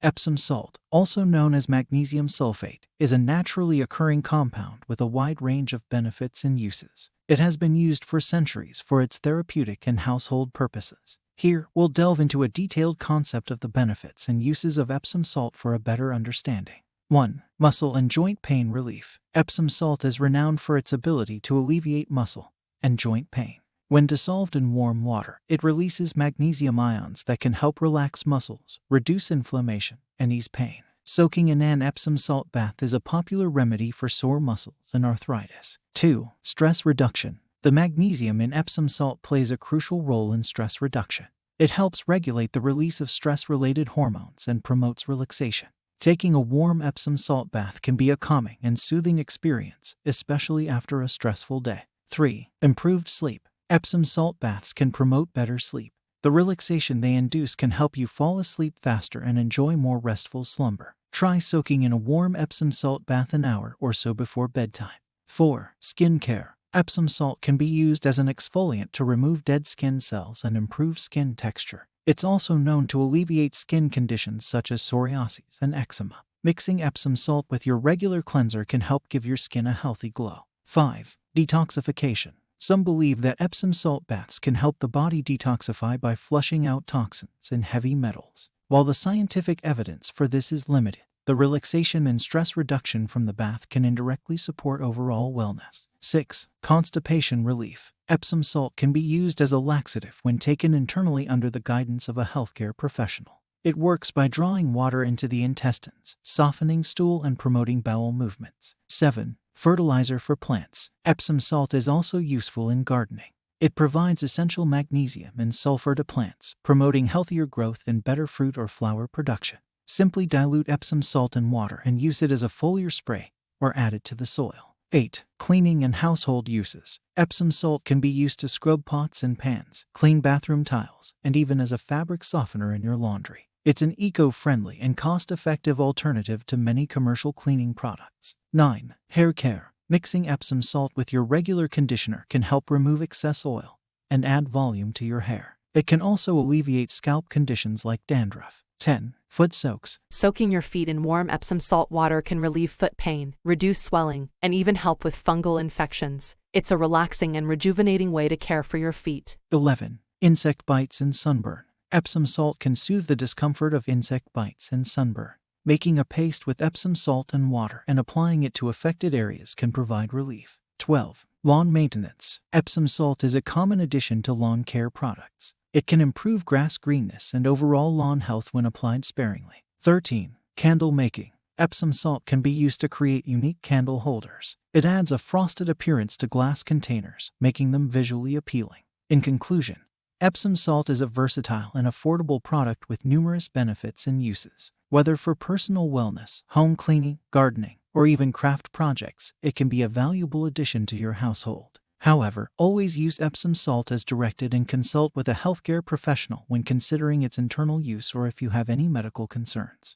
Epsom salt, also known as magnesium sulfate, is a naturally occurring compound with a wide range of benefits and uses. It has been used for centuries for its therapeutic and household purposes. Here, we'll delve into a detailed concept of the benefits and uses of Epsom salt for a better understanding. 1. Muscle and joint pain relief. Epsom salt is renowned for its ability to alleviate muscle and joint pain. When dissolved in warm water, it releases magnesium ions that can help relax muscles, reduce inflammation, and ease pain. Soaking in an Epsom salt bath is a popular remedy for sore muscles and arthritis. 2. Stress reduction. The magnesium in Epsom salt plays a crucial role in stress reduction. It helps regulate the release of stress-related hormones and promotes relaxation. Taking a warm Epsom salt bath can be a calming and soothing experience, especially after a stressful day. 3. Improved sleep. Epsom salt baths can promote better sleep. The relaxation they induce can help you fall asleep faster and enjoy more restful slumber. Try soaking in a warm Epsom salt bath an hour or so before bedtime. 4. Skin care. Epsom salt can be used as an exfoliant to remove dead skin cells and improve skin texture. It's also known to alleviate skin conditions such as psoriasis and eczema. Mixing Epsom salt with your regular cleanser can help give your skin a healthy glow. 5. Detoxification. Some believe that Epsom salt baths can help the body detoxify by flushing out toxins and heavy metals. While the scientific evidence for this is limited, the relaxation and stress reduction from the bath can indirectly support overall wellness. 6. Constipation relief. Epsom salt can be used as a laxative when taken internally under the guidance of a healthcare professional. It works by drawing water into the intestines, softening stool and promoting bowel movements. 7. Fertilizer for plants. Epsom salt is also useful in gardening. It provides essential magnesium and sulfur to plants, promoting healthier growth and better fruit or flower production. Simply dilute Epsom salt in water and use it as a foliar spray or add it to the soil. 8. Cleaning and household uses. Epsom salt can be used to scrub pots and pans, clean bathroom tiles, and even as a fabric softener in your laundry. It's an eco-friendly and cost-effective alternative to many commercial cleaning products. 9. Hair care. Mixing Epsom salt with your regular conditioner can help remove excess oil and add volume to your hair. It can also alleviate scalp conditions like dandruff. 10. Foot soaks. Soaking your feet in warm Epsom salt water can relieve foot pain, reduce swelling, and even help with fungal infections. It's a relaxing and rejuvenating way to care for your feet. 11. Insect bites and sunburn. Epsom salt can soothe the discomfort of insect bites and sunburn. Making a paste with Epsom salt and water and applying it to affected areas can provide relief. 12. Lawn maintenance. Epsom salt is a common addition to lawn care products. It can improve grass greenness and overall lawn health when applied sparingly. 13. Candle making. Epsom salt can be used to create unique candle holders. It adds a frosted appearance to glass containers, making them visually appealing. In conclusion, Epsom salt is a versatile and affordable product with numerous benefits and uses. Whether for personal wellness, home cleaning, gardening, or even craft projects, it can be a valuable addition to your household. However, always use Epsom salt as directed and consult with a healthcare professional when considering its internal use or if you have any medical concerns.